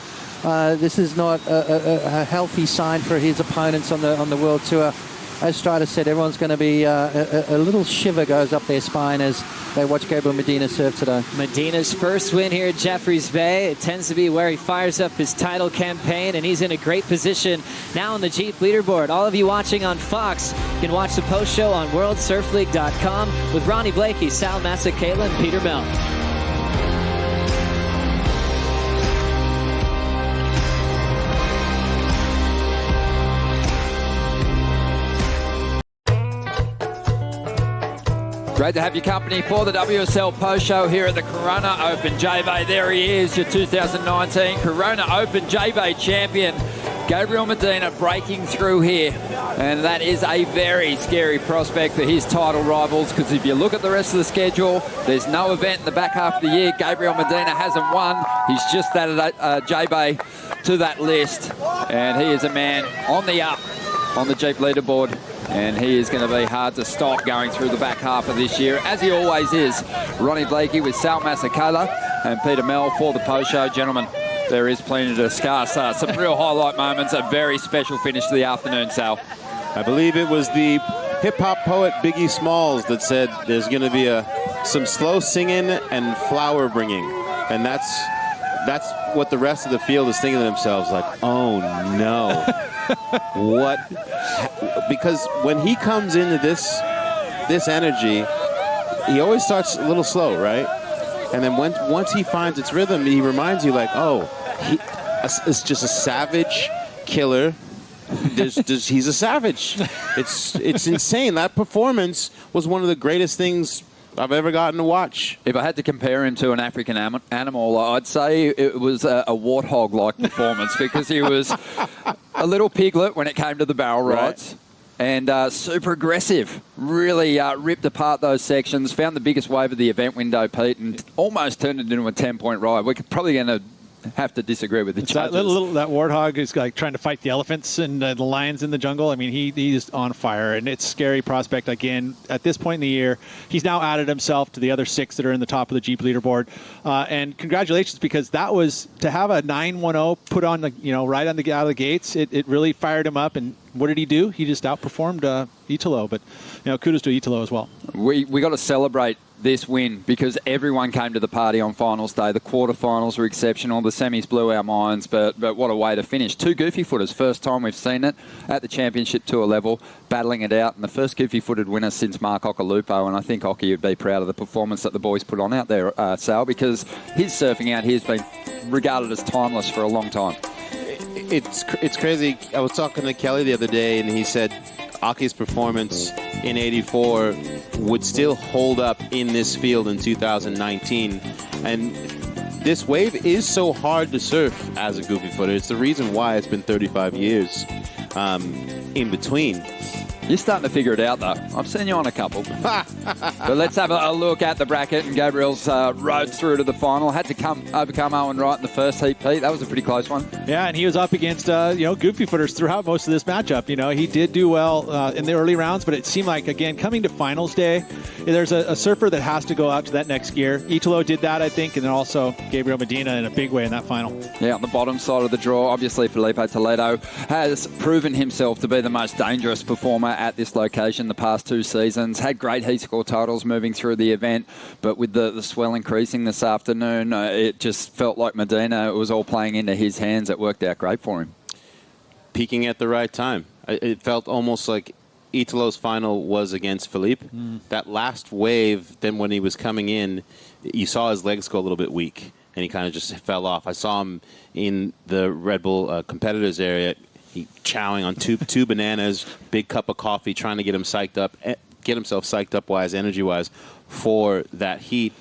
This is not a healthy sign for his opponents on the World Tour. As Strider said, everyone's going to be a little shiver goes up their spine as they watch Gabriel Medina serve today. Medina's first win here at Jeffreys Bay. It tends to be where he fires up his title campaign, and he's in a great position now on the Jeep leaderboard. All of you watching on Fox can watch the post show on WorldSurfLeague.com with Ronnie Blakey, Sal Masekela, and Peter Mel. Great to have your company for the WSL Post Show here at the Corona Open J-Bay. There he is, your 2019 Corona Open J-Bay champion, Gabriel Medina, breaking through here. And that is a very scary prospect for his title rivals, because if you look at the rest of the schedule, there's no event in the back half of the year. Gabriel Medina hasn't won. He's just added J-Bay to that list. And he is a man on the up on the Jeep leaderboard. And he is going to be hard to stop going through the back half of this year, as he always is. Ronnie Blakey with Sal Masekela and Peter Mel for the post show. Gentlemen, there is plenty to discuss. Some real highlight moments, a very special finish to the afternoon, Sal. I believe it was the hip-hop poet Biggie Smalls that said there's going to be some slow singing and flower bringing. And that's what the rest of the field is thinking to themselves, like, oh, no. What? Because when he comes into this energy, he always starts a little slow, right? And then once he finds its rhythm, he reminds you, like, oh, it's just a savage killer. He's a savage. It's insane. That performance was one of the greatest things I've ever gotten to watch. If I had to compare him to an African animal, I'd say it was a warthog-like performance, because he was a little piglet when it came to the barrel rides. Right. And super aggressive. Really ripped apart those sections, found the biggest wave of the event window, Pete, and almost turned it into a 10-point ride. We're probably going to have to disagree with the judges. That warthog is like trying to fight the elephants and the lions in the jungle. I mean, he's on fire, and it's a scary prospect. Again, at this point in the year, he's now added himself to the other 6 that are in the top of the Jeep leaderboard. And congratulations, because that was to have a 9.10 put on right on the out of the gates. It really fired him up. And what did he do? He just outperformed Italo. But kudos to Italo as well. We got to celebrate this win, because everyone came to the party on finals day. The quarterfinals were exceptional. The semis blew our minds, but what a way to finish. 2 goofy footers, first time we've seen it at the championship tour level, battling it out, and the first goofy footed winner since Mark Occhilupo. And I think Occhi would be proud of the performance that the boys put on out there, Sal, because his surfing out here has been regarded as timeless for a long time. it's crazy. I was talking to Kelly the other day, and he said Aki's performance in 84 would still hold up in this field in 2019. And this wave is so hard to surf as a goofy footer. It's the reason why it's been 35 years in between. You're starting to figure it out, though. I've seen you on a couple. But let's have a look at the bracket, and Gabriel's road through to the final. Had to overcome Owen Wright in the first heat, Pete. That was a pretty close one. Yeah, and he was up against, goofy footers throughout most of this matchup. He did do well in the early rounds, but it seemed like, again, coming to finals day, there's a surfer that has to go out to that next gear. Italo did that, I think, and then also Gabriel Medina in a big way in that final. Yeah, on the bottom side of the draw, obviously Felipe Toledo has proven himself to be the most dangerous performer at this location the past 2 seasons. Had great heat score totals moving through the event, but with the swell increasing this afternoon, it just felt like Medina was all playing into his hands. It worked out great for him. Peaking at the right time. It felt almost like Italo's final was against Felipe. That last wave, then when he was coming in, you saw his legs go a little bit weak, and he kind of just fell off. I saw him in the Red Bull competitors area, chowing on two bananas, big cup of coffee, trying to get himself psyched up energy-wise for that heat.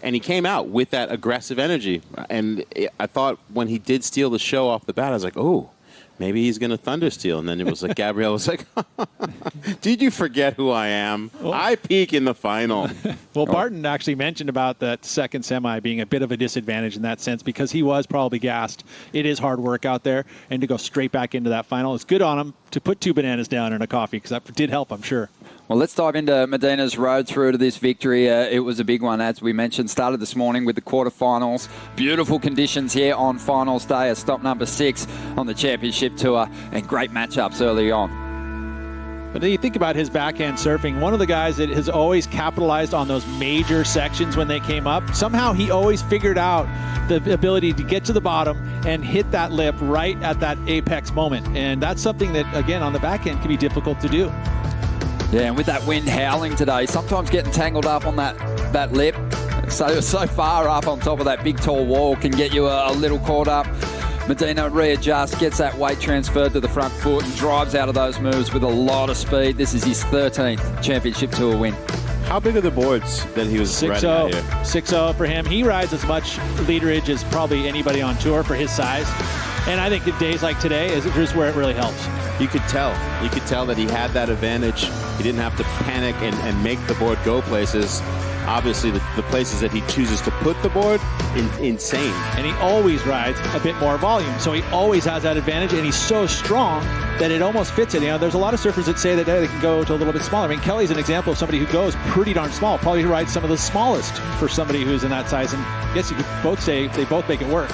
And he came out with that aggressive energy. And I thought when he did steal the show off the bat, I was like, oh, maybe he's going to thunder steal. And then it was like, Gabriel was like, did you forget who I am? I peak in the final. Well, Barton actually mentioned about that second semi being a bit of a disadvantage in that sense because he was probably gassed. It is hard work out there, and to go straight back into that final, it's good on him to put 2 bananas down in a coffee because that did help, I'm sure. Well, let's dive into Medina's road through to this victory. It was a big one, as we mentioned. Started this morning with the quarterfinals. Beautiful conditions here on finals day, a stop number 6 on the championship tour, and great matchups early on. But then you think about his backhand surfing, one of the guys that has always capitalized on those major sections when they came up. Somehow he always figured out the ability to get to the bottom and hit that lip right at that apex moment. And that's something that, again, on the backhand can be difficult to do. Yeah, and with that wind howling today, sometimes getting tangled up on that lip, so far up on top of that big tall wall can get you a little caught up. Medina readjusts, gets that weight transferred to the front foot and drives out of those moves with a lot of speed. This is his 13th championship tour win. How big are the boards that he was riding out here? 6-0 for him. He rides as much leaderage as probably anybody on tour for his size. And I think days like today is just where it really helps. You could tell. You could tell that he had that advantage. He didn't have to panic and make the board go places. Obviously, the places that he chooses to put the board, insane. And he always rides a bit more volume, so he always has that advantage, and he's so strong that it almost fits it. There's a lot of surfers that say that they can go to a little bit smaller. I mean, Kelly's an example of somebody who goes pretty darn small, probably rides some of the smallest for somebody who's in that size, and I guess you could both say they both make it work.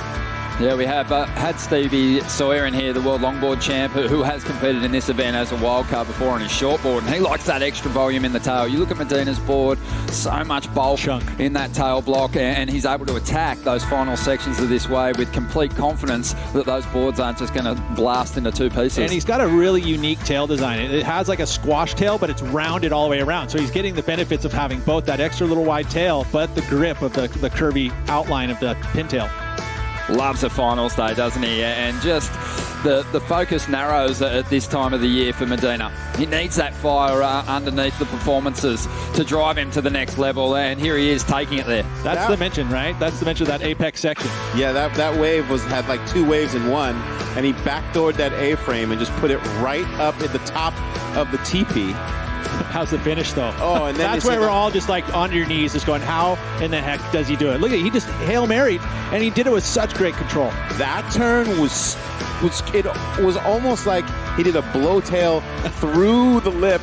Yeah, we have had Stevie Sawyer in here, the world longboard champ, who has competed in this event as a wildcard before on his shortboard, and he likes that extra volume in the tail. You look at Medina's board, so much bulk in that tail block, and he's able to attack those final sections of this wave with complete confidence that those boards aren't just going to blast into 2 pieces. And he's got a really unique tail design. It has like a squash tail, but it's rounded all the way around. So he's getting the benefits of having both that extra little wide tail, but the grip of the curvy outline of the pintail. Loves a finals day, doesn't he? And just the focus narrows at this time of the year for Medina. He needs that fire underneath the performances to drive him to the next level, and here he is taking it there. That's the mention, right? That's the mention of that apex section. Yeah, that wave had like 2 waves in one, and he backdoored that A-frame and just put it right up at the top of the teepee. How's the finish, though? Oh, and then that's where we're all just like on your knees, just going, how in the heck does he do it? Look at it, he just Hail Married, and he did it with such great control. That turn was almost like he did a blowtail through the lip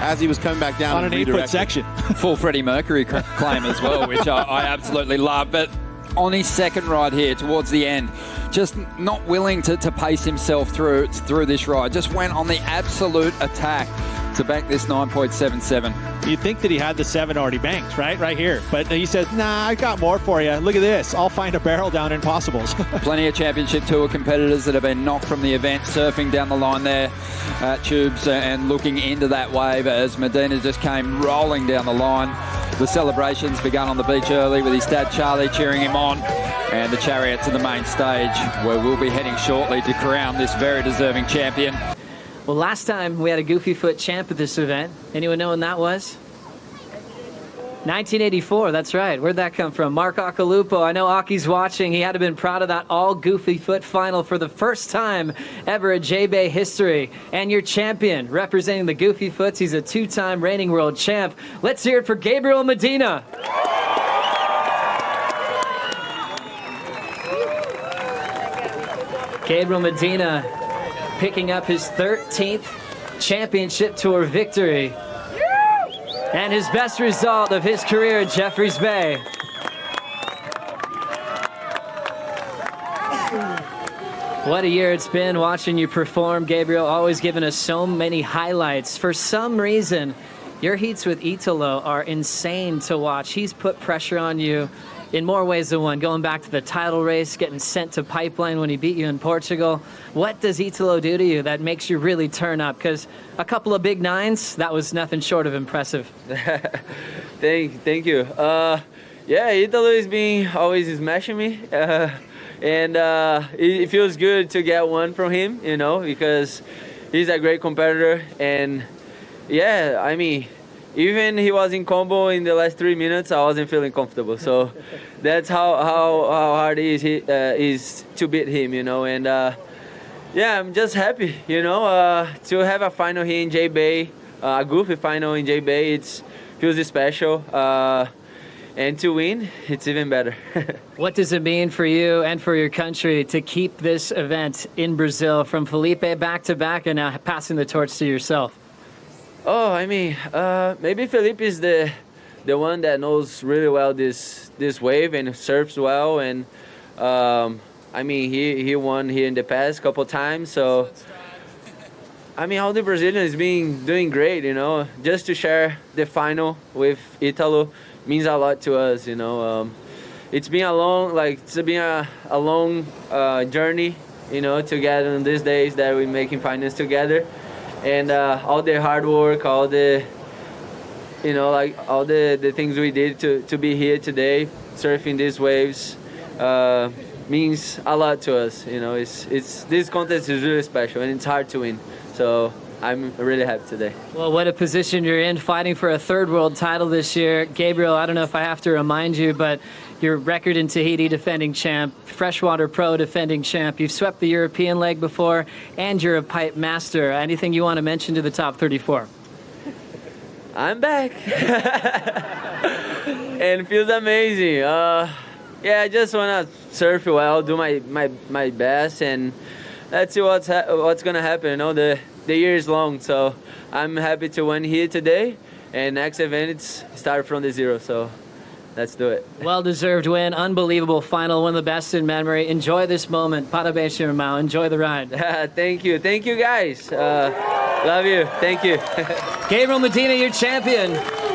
as he was coming back down on an 8-foot section. Full Freddie Mercury claim as well, which I absolutely love. But on his second ride here towards the end, just not willing to pace himself through this ride, just went on the absolute attack. to bank this 9.77. You'd think that he had the 7 already banked, right here. But he says, nah, I got more for you. Look at this. I'll find a barrel down Impossibles. Plenty of Championship Tour competitors that have been knocked from the event, surfing down the line there at Tubes and looking into that wave as Medina just came rolling down the line. The celebrations began on the beach early with his dad Charlie cheering him on, and the Chariots to the main stage, where we'll be heading shortly to crown this very deserving champion. Well, last time we had a Goofy Foot champ at this event. Anyone know when that was? 1984, that's right. Where'd that come from? Mark Akalupo. I know Aki's watching. He had to have been proud of that all Goofy Foot final for the first time ever in J-Bay history. And your champion, representing the Goofy Foots, he's a 2-time reigning world champ. Let's hear it for Gabriel Medina. Gabriel Medina picking up his 13th championship tour victory. And his best result of his career at Jeffreys Bay. What a year it's been watching you perform, Gabriel. Always giving us so many highlights. For some reason, your heats with Italo are insane to watch. He's put pressure on you in more ways than one. Going back to the title race, getting sent to Pipeline when he beat you in Portugal. What does Italo do to you that makes you really turn up? Because a couple of big 9s, that was nothing short of impressive. Thank you. Yeah, Italo is being always smashing me. And it feels good to get one from him, you know, because he's a great competitor. And yeah, I mean, even he was in combo in the last 3 minutes, I wasn't feeling comfortable. So that's how hard it is to beat him, you know. And yeah, I'm just happy, you know, to have a final here in J-Bay, a Goofy final in J-Bay. It feels special. And to win, it's even better. What does it mean for you and for your country to keep this event in Brazil, from Felipe back to back and now passing the torch to yourself? Oh, I mean, maybe Felipe is the one that knows really well this wave and surfs well. And I mean, he won here in the past couple times. So I mean, all the Brazilians been doing great, you know. Just to share the final with Italo means a lot to us, you know. It's been a long journey, you know, together in these days that we're making finals together. And all the hard work, all the, you know, like all the things we did to be here today, surfing these waves, means a lot to us. You know, this contest is really special and it's hard to win. So I'm really happy today. Well, what a position you're in, fighting for a 3rd world title this year. Gabriel, I don't know if I have to remind you, but your record in Tahiti, defending champ, Freshwater Pro, defending champ. You've swept the European leg before, and you're a pipe master. Anything you want to mention to the top 34? I'm back. And it feels amazing. Yeah, I just want to surf well, do my best, and let's see what's going to happen. You know, the year is long, so I'm happy to win here today. And next event, it's start from the zero, so let's do it. Well-deserved win, unbelievable final, one of the best in memory. Enjoy this moment. Parabéns, irmão. Enjoy the ride. Thank you, guys. Love you. Thank you. Gabriel Medina, your champion.